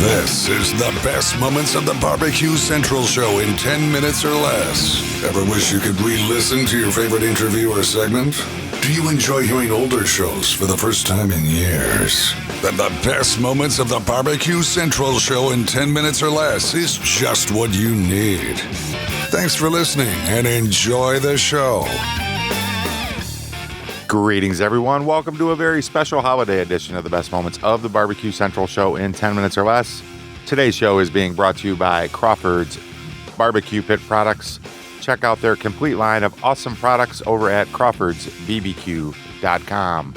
This is the best moments of the Barbecue Central show in 10 minutes or less. Ever wish you could re-listen to your favorite interview or segment? Do you enjoy hearing older shows for the first time in years? Then the best moments of the Barbecue Central show in 10 minutes or less is just what you need. Thanks for listening and enjoy the show. Greetings, everyone. Welcome to a very special holiday edition of the best moments of the Barbecue Central show in 10 minutes or less. Today's show is being brought to you by Crawford's Barbecue Pit Products. Check out their complete line of awesome products over at crawfordsbbq.com.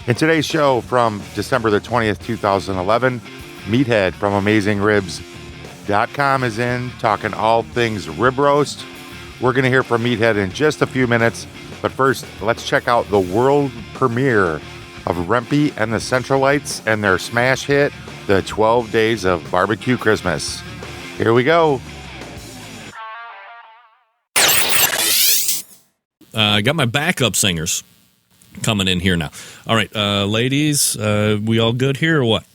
In today's show from December the 20th, 2011, Meathead from AmazingRibs.com is in, talking all things rib roast. We're going to hear from Meathead in just a few minutes. But first, let's check out the world premiere of Rempe and the Centralites and their smash hit, The 12 Days of BBQ Christmas. Here we go. I got my backup singers coming in here now. All right, ladies, we all good here or what?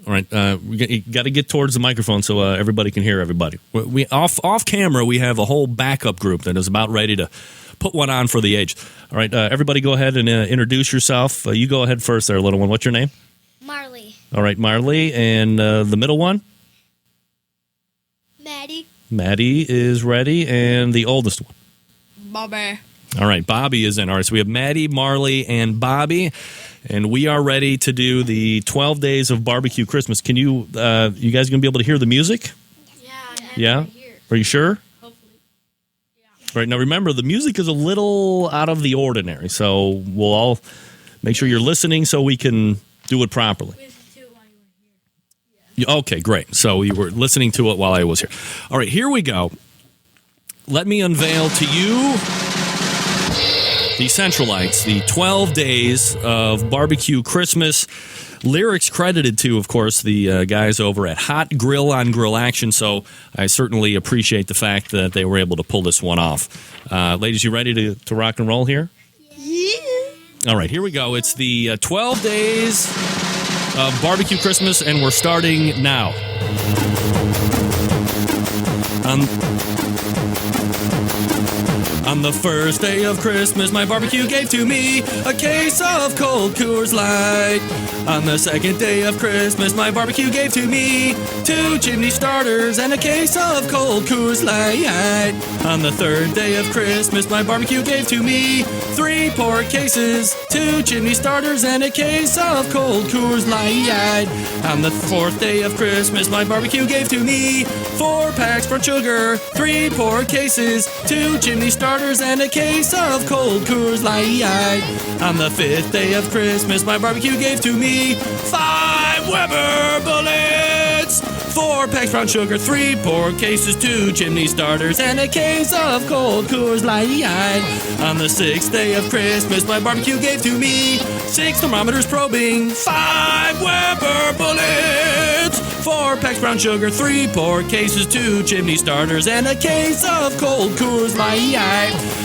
All right, we got to get towards the microphone so everybody can hear everybody. We off camera, we have a whole backup group that is about ready to put one on for the age. All right, everybody go ahead and introduce yourself. You go ahead first there, little one. What's your name? Marley. All right, Marley. And the middle one? Maddie. Maddie is ready. And the oldest one? Bobby. All right, Bobby is in. All right, so we have Maddie, Marley, and Bobby. And we are ready to do the 12 Days of BBQ Christmas. Can you, you guys going to be able to hear the music? Yeah? Are you sure? Hopefully. Yeah. All right, now remember, the music is a little out of the ordinary, so we'll all make sure you're listening so we can do it properly. We listened to it while you were here. Okay, great. So you were listening to it while I was here. All right, here we go. Let me unveil to you the Centralites, the 12 Days of BBQ Christmas. Lyrics credited to, of course, the guys over at Hot Grill on Grill Action, so I certainly appreciate the fact that they were able to pull this one off. Ladies, you ready to rock and roll here? Yeah. All right, here we go. It's the 12 Days of BBQ Christmas, and we're starting now. On the first day of Christmas, my barbecue gave to me a case of cold Coors Light. On the second day of Christmas, my barbecue gave to me 2 chimney starters and a case of cold Coors Light. On the third day of Christmas, my barbecue gave to me 3 pork cases, 2 chimney starters, and a case of cold Coors Light. On the fourth day of Christmas, my barbecue gave to me 4 packs for sugar, 3 pork cases, 2 chimney starters, and a case of cold Coors Light. On the fifth day of Christmas, my barbecue gave to me 5 Weber bullets, 4 packs brown sugar, 3 pork cases, 2 chimney starters, and a case of cold Coors Light. On the sixth day of Christmas, my barbecue gave to me 6 thermometers probing, 5 Weber bullets, 4 packs brown sugar, 3 pork cases, 2 chimney starters, and a case of cold Coors Light.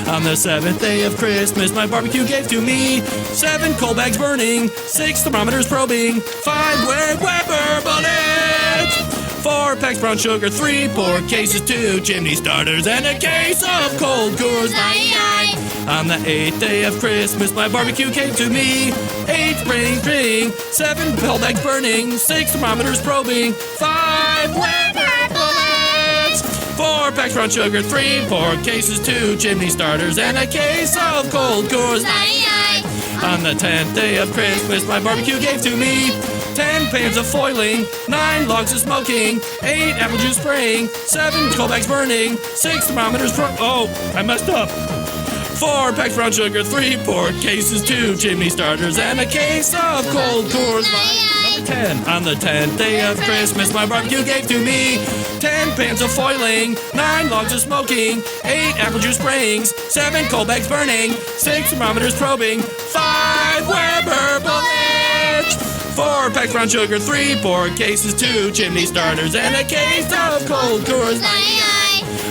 On the seventh day of Christmas, my barbecue gave to me 7 cold bags burning, 6 thermometers probing, 5 Weber bullets, 4 packs brown sugar, 3 pork cases, 2 chimney starters, and a case of cold Coors Light. On the 8th day of Christmas, my barbecue came to me 8 spring, 7 cold bags burning, 6 thermometers probing, 5 Weber bullets, 4 packs brown sugar, 3 pork cases, 2 chimney starters, and a case of cold Coors Light. On the 10th day of Christmas, my barbecue gave to me 10 pans of foiling, 9 logs of smoking, 8 apple juice spraying, 7 cold bags burning, 6 thermometers oh, I messed up. 4 packs brown sugar, 3 pork cases, 2 chimney starters, and a case of cold Coors Light. Number 10. On the 10th day of Christmas, my barbecue gave to me 10 pans of foiling, 9 logs of smoking, 8 apple juice spraying, 7 cold bags burning, 6 thermometers probing, 5 Weber bullets, 4 packs brown sugar, 3 pork cases, 2 chimney starters, and a case of cold Coors Light.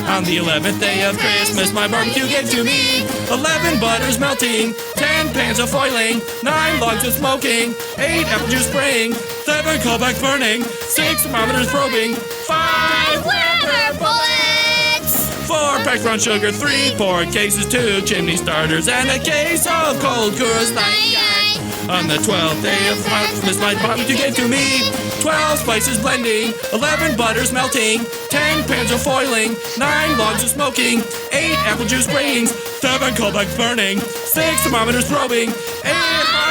On the 11th day of Christmas, my barbecue gave to me 11 butters melting, 10 pans of foiling, 9 logs of smoking, 8 apple juice spraying, 7 coalbacks burning, 6 thermometers probing, 5 Weber bullets! 4 packs brown sugar, 3 pork cases, 2 chimney starters, and a case of cold Coors Light. On the 12th day of Christmas, my barbecue gave to me 12 spices blending, 11 butters melting, 10 pans of foiling, 9 logs of smoking, 8 apple juice spraying, 7 coalbacks burning, 6 thermometers probing, 8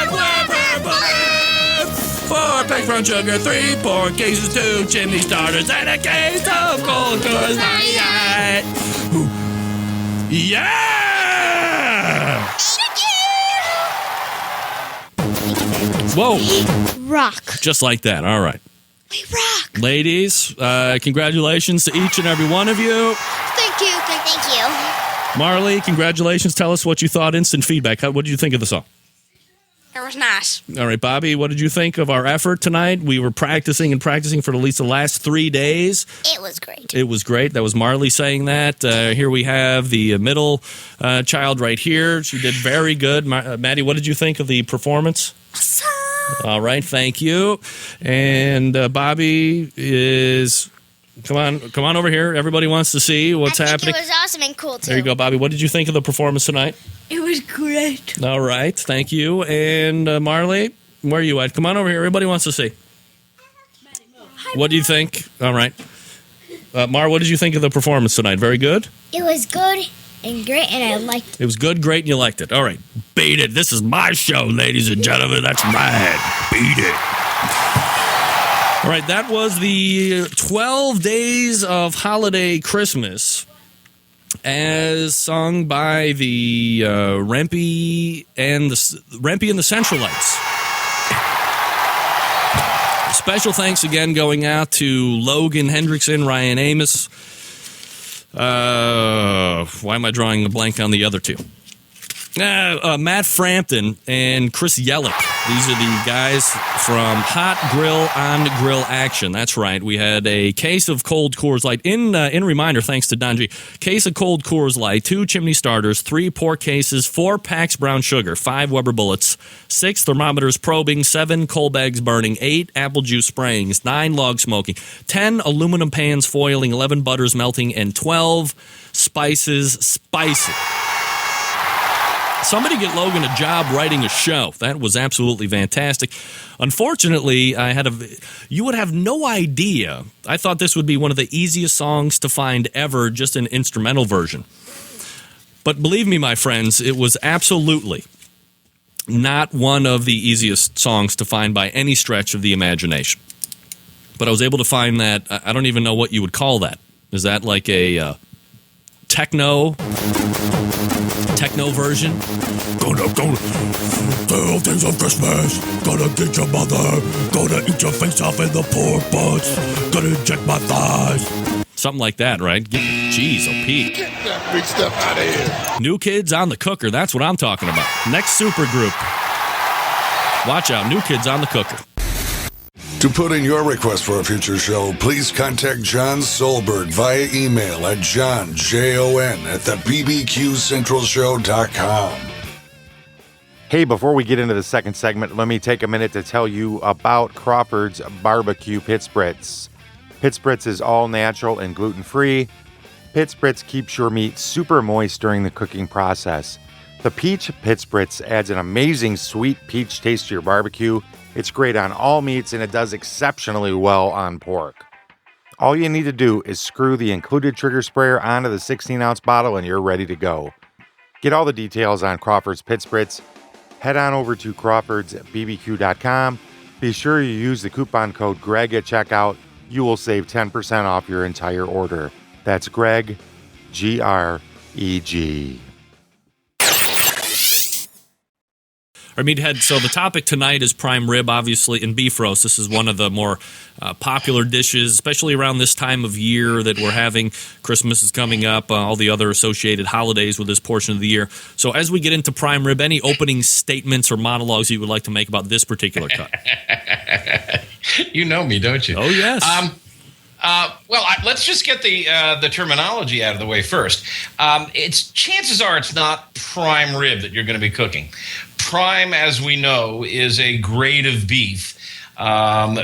Weber bullets, 4 packs brown sugar, 3 pork cases, 2 chimney starters, and a case of cold Coors Light. Yeah! Whoa. Rock. Just like that. All right. We rock. Ladies, congratulations to each and every one of you. Thank you. Thank you. Marley, congratulations. Tell us what you thought. Instant feedback. What did you think of the song? It was nice. All right, Bobby, what did you think of our effort tonight? We were practicing for at least the last 3 days. It was great. It was great. That was Marley saying that. Here we have the middle child right here. She did very good. Maddie, what did you think of the performance? Awesome. All right, thank you. And Bobby is... Come on over here. Everybody wants to see what's happening. It was awesome and cool, too. There you go, Bobby. What did you think of the performance tonight? It was great. All right, thank you. And Marley, where are you at? Come on over here. Everybody wants to see. What do you think? All right. Mar, what did you think of the performance tonight? Very good? It was good and great, and I liked it. It was good, great, and you liked it. All right. Beat it. This is my show, ladies and gentlemen. That's right. Beat it. All right, that was the 12 Days of Holiday Christmas as sung by the Rempy and the Centralites. Special thanks again going out to Logan Hendrickson, Ryan Amos. Why am I drawing a blank on the other two? Matt Frampton and Chris Yellick. These are the guys from Hot Grill on Grill Action. That's right. We had a case of cold Coors Light. In reminder, thanks to Donji, case of cold Coors Light, 2 chimney starters, 3 pork cases, 4 packs brown sugar, 5 Weber bullets, 6 thermometers probing, 7 coal bags burning, 8 apple juice sprayings, 9 log smoking, 10 aluminum pans foiling, 11 butters melting, and 12 spices spicing. Somebody get Logan a job writing a show. That was absolutely fantastic. Unfortunately, you would have no idea. I thought this would be one of the easiest songs to find ever, just an instrumental version. But believe me, my friends, it was absolutely not one of the easiest songs to find by any stretch of the imagination. But I was able to find that. I don't even know what you would call that. Is that like a techno version? Gonna 12 days of Christmas. Gonna get your mother. Gonna eat your face off in the pork butts. Gonna inject my thighs. Something like that, right? Jeez, Pete. Get that big stuff out of here. New Kids on the Cooker. That's what I'm talking about. Next super group. Watch out. New Kids on the Cooker. To put in your request for a future show, please contact John Solberg via email at johnjon@thebbqcentralshow.com. Hey, before we get into the second segment, let me take a minute to tell you about Crawford's Barbecue Pit Spritz. Pit Spritz is all natural and gluten-free. Pit Spritz keeps your meat super moist during the cooking process. The Peach Pit Spritz adds an amazing sweet peach taste to your barbecue. It's great on all meats, and it does exceptionally well on pork. All you need to do is screw the included trigger sprayer onto the 16-ounce bottle, and you're ready to go. Get all the details on Crawford's Pit Spritz. Head on over to crawfordsbbq.com. Be sure you use the coupon code GREG at checkout. You will save 10% off your entire order. That's Greg, G-R-E-G. Our meathead. So the topic tonight is prime rib, obviously, and beef roast. This is one of the more popular dishes, especially around this time of year that we're having. Christmas is coming up, all the other associated holidays with this portion of the year. So as we get into prime rib, any opening statements or monologues you would like to make about this particular cut? You know me, don't you? Oh, yes. Let's just get the terminology out of the way first. Chances are it's not prime rib that you're going to be cooking. Prime, as we know, is a grade of beef,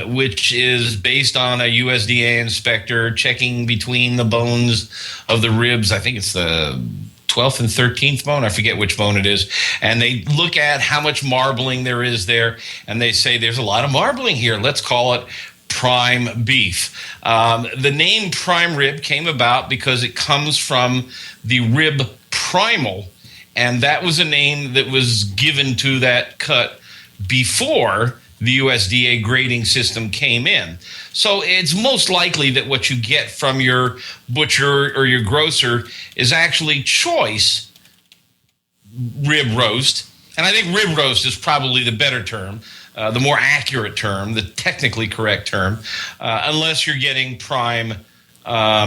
which is based on a USDA inspector checking between the bones of the ribs. I think it's the 12th and 13th bone. I forget which bone it is. And they look at how much marbling there is there, and they say there's a lot of marbling here. Let's call it prime beef. The name prime rib came about because it comes from the rib primal, and that was a name that was given to that cut before the USDA grading system came in. So it's most likely that what you get from your butcher or your grocer is actually choice rib roast. And I think rib roast is probably the better term, the more accurate term, the technically correct term, unless you're getting prime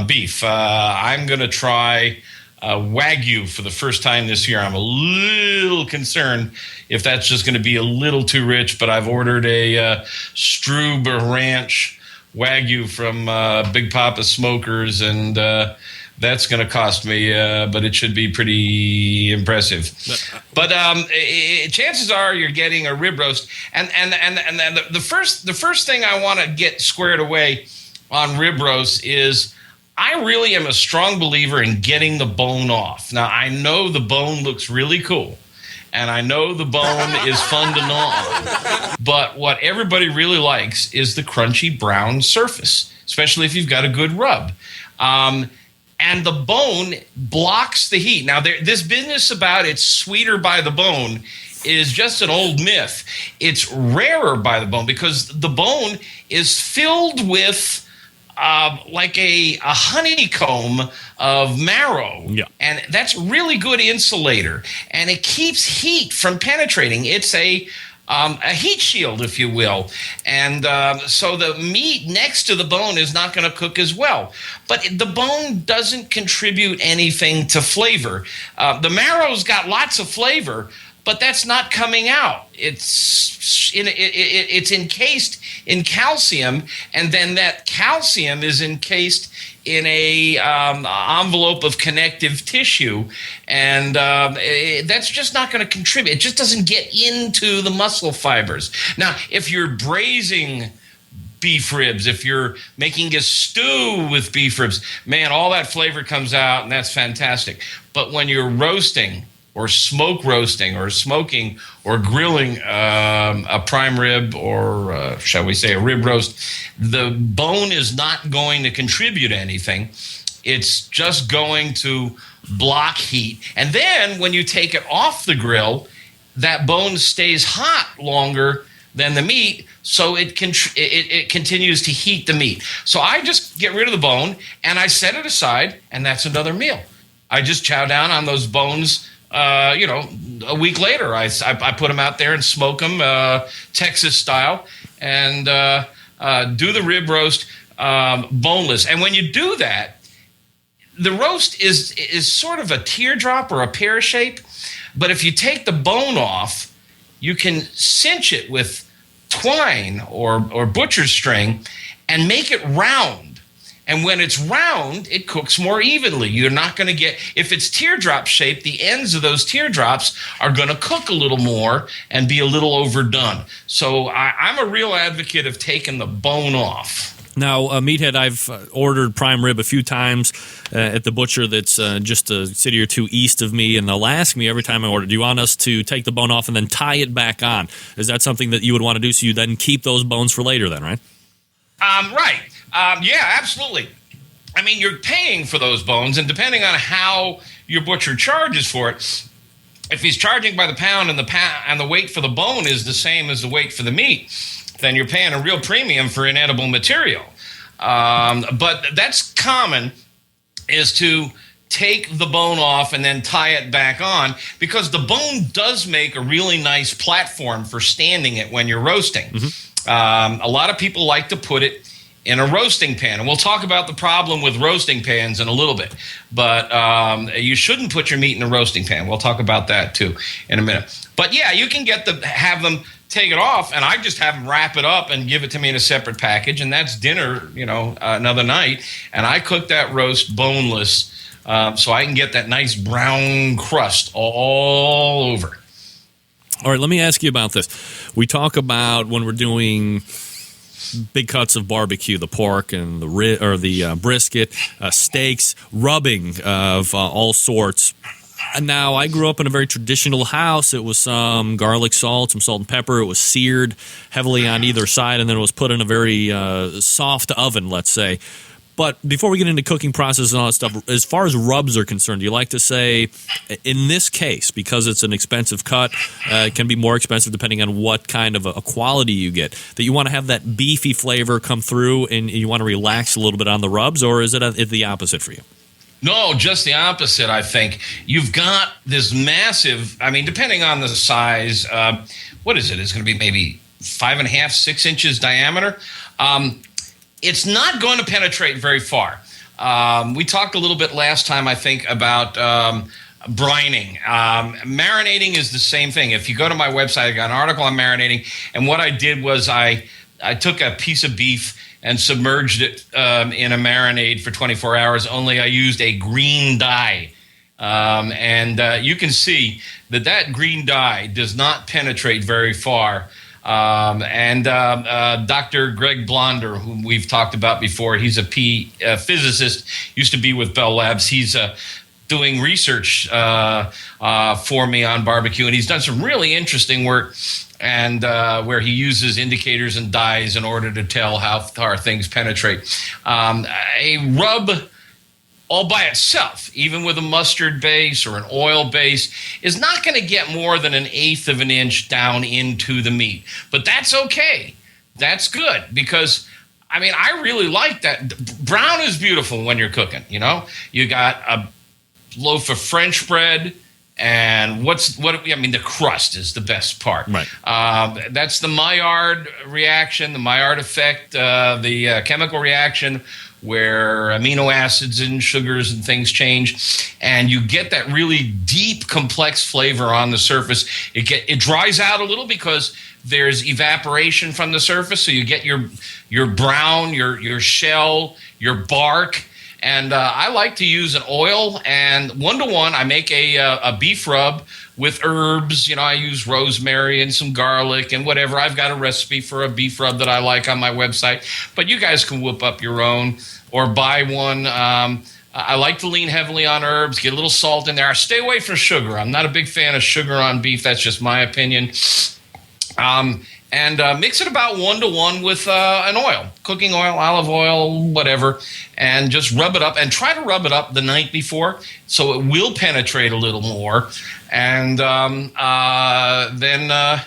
beef. I'm going to try Wagyu for the first time this year. I'm a little concerned if that's just going to be a little too rich, but I've ordered a Struber Ranch Wagyu from Big Papa Smokers, and that's going to cost me, but it should be pretty impressive. But chances are you're getting a rib roast, and the first thing I want to get squared away on rib roast is I really am a strong believer in getting the bone off. Now, I know the bone looks really cool, and I know the bone is fun to gnaw on, but what everybody really likes is the crunchy brown surface, especially if you've got a good rub. And the bone blocks the heat. Now, this business about it's sweeter by the bone is just an old myth. It's rarer by the bone because the bone is filled with like a honeycomb of marrow. Yeah. And that's really good insulator. And it keeps heat from penetrating. It's a heat shield, if you will. And so the meat next to the bone is not going to cook as well. But the bone doesn't contribute anything to flavor. The marrow's got lots of flavor, but that's not coming out. It's encased in calcium, and then that calcium is encased in a envelope of connective tissue, and that's just not going to contribute. It just doesn't get into the muscle fibers. Now, if you're braising beef ribs, if you're making a stew with beef ribs, man, all that flavor comes out, and that's fantastic. But when you're roasting, or smoke roasting, or smoking, or grilling a prime rib, or shall we say a rib roast, the bone is not going to contribute anything. It's just going to block heat. And then when you take it off the grill, that bone stays hot longer than the meat, so it continues to heat the meat. So I just get rid of the bone, and I set it aside, and that's another meal. I just chow down on those bones. A week later, I put them out there and smoke them Texas style, and do the rib roast boneless. And when you do that, the roast is sort of a teardrop or a pear shape. But if you take the bone off, you can cinch it with twine or butcher's string and make it round. And when it's round, it cooks more evenly. You're not going to get, if it's teardrop shaped, the ends of those teardrops are going to cook a little more and be a little overdone. So I'm a real advocate of taking the bone off. Now, Meathead, I've ordered prime rib a few times at the butcher that's just a city or two east of me, and they'll ask me every time I order, do you want us to take the bone off and then tie it back on? Is that something that you would want to do, so you then keep those bones for later then, right? Right. Yeah, absolutely. I mean, you're paying for those bones, and depending on how your butcher charges for it, if he's charging by the pound and the weight for the bone is the same as the weight for the meat, then you're paying a real premium for inedible material. But that's common, is to take the bone off and then tie it back on, because the bone does make a really nice platform for standing it when you're roasting. Mm-hmm. A lot of people like to put it in a roasting pan. And we'll talk about the problem with roasting pans in a little bit. But you shouldn't put your meat in a roasting pan. We'll talk about that too in a minute. But yeah, you can have them take it off, and I just have them wrap it up and give it to me in a separate package, and that's dinner, another night. And I cook that roast boneless, so I can get that nice brown crust all over. All right, let me ask you about this. We talk about when we're doing big cuts of barbecue, the pork and the brisket, steaks, rubbing of all sorts. And now, I grew up in a very traditional house. It was some garlic salt, some salt and pepper. It was seared heavily on either side, and then it was put in a very soft oven, let's say. But before we get into cooking process and all that stuff, as far as rubs are concerned, do you like to say, in this case, because it's an expensive cut, it can be more expensive depending on what kind of a quality you get, that you want to have that beefy flavor come through and you want to relax a little bit on the rubs, or is it the opposite for you? No, just the opposite, I think. You've got this massive, depending on the size, what is it? It's going to be maybe 5.5, 6 inches diameter. It's not going to penetrate very far. We talked a little bit last time, I think, about brining. Marinating is the same thing. If you go to my website, I got an article on marinating, and what I did was I took a piece of beef and submerged it in a marinade for 24 hours, only I used a green dye. And you can see that green dye does not penetrate very far. Dr. Greg Blonder, whom we've talked about before, he's a physicist, used to be with Bell Labs. He's doing research for me on barbecue, and he's done some really interesting work, and where he uses indicators and dyes in order to tell how far things penetrate. A rub all by itself, even with a mustard base or an oil base, is not going to get more than 1/8 of an inch down into the meat. But that's okay. That's good, because, I really like that. Brown is beautiful when you're cooking, You got a loaf of French bread, and the crust is the best part. Right. That's the Maillard reaction, the Maillard effect, the chemical reaction, where amino acids and sugars and things change, and you get that really deep, complex flavor on the surface. It dries out a little because there's evaporation from the surface, so you get your brown, your shell, your bark. And I like to use an oil, and 1-to-1, I make a beef rub with herbs. I use rosemary and some garlic and whatever. I've got a recipe for a beef rub that I like on my website, but you guys can whip up your own or buy one. I like to lean heavily on herbs, get a little salt in there. I stay away from sugar. I'm not a big fan of sugar on beef. That's just my opinion. And mix it about 1-to-1 with an oil, cooking oil, olive oil, whatever, and just rub it up, and try to rub it up the night before so it will penetrate a little more. And then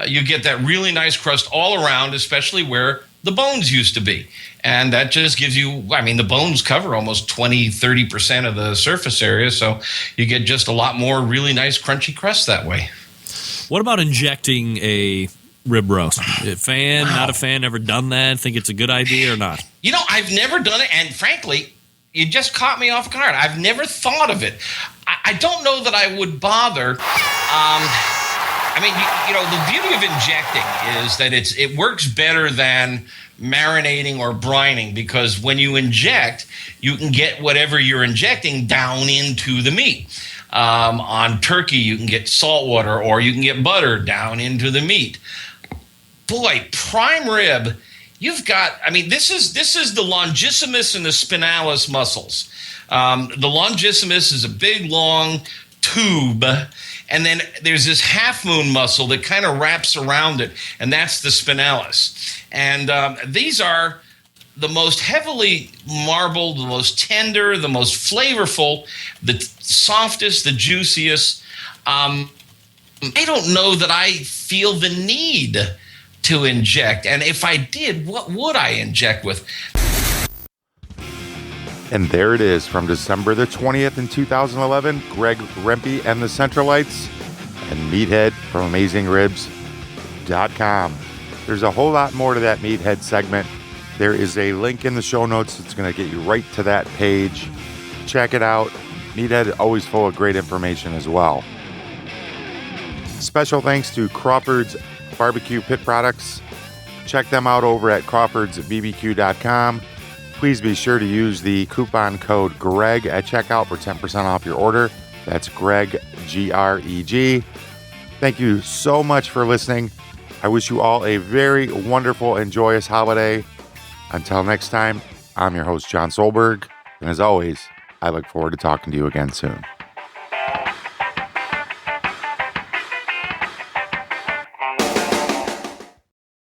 you get that really nice crust all around, especially where the bones used to be. And that just gives you, the bones cover almost 20-30% of the surface area, so you get just a lot more really nice crunchy crust that way. What about injecting a rib roast? Fan, not a fan, ever done that? Think it's a good idea or not? I've never done it, and frankly, you just caught me off guard. I've never thought of it. I don't know that I would bother. The beauty of injecting is that it works better than marinating or brining, because when you inject, you can get whatever you're injecting down into the meat. On turkey, you can get salt water, or you can get butter down into the meat. Boy, prime rib, you've got, this is the longissimus and the spinalis muscles. The longissimus is a big, long tube, and then there's this half moon muscle that kind of wraps around it, and that's the spinalis. And these are the most heavily marbled, the most tender, the most flavorful, the softest, the juiciest. I don't know that I feel the need to inject. And if I did, what would I inject with? And there it is, from December the 20th in 2011, Greg Rempe and the Centralites, and Meathead from AmazingRibs.com. There's a whole lot more to that Meathead segment. There is a link in the show notes that's going to get you right to that page. Check it out. Meathead, always full of great information as well. Special thanks to Crawford's barbecue pit products. Check them out over at crawfordsbbq.com. Please be sure to use the coupon code GREG at checkout for 10% off your order. That's Greg, G-R-E-G. Thank you so much for listening. I wish you all a very wonderful and joyous holiday. Until next time, I'm your host, John Solberg. And as always, I look forward to talking to you again soon.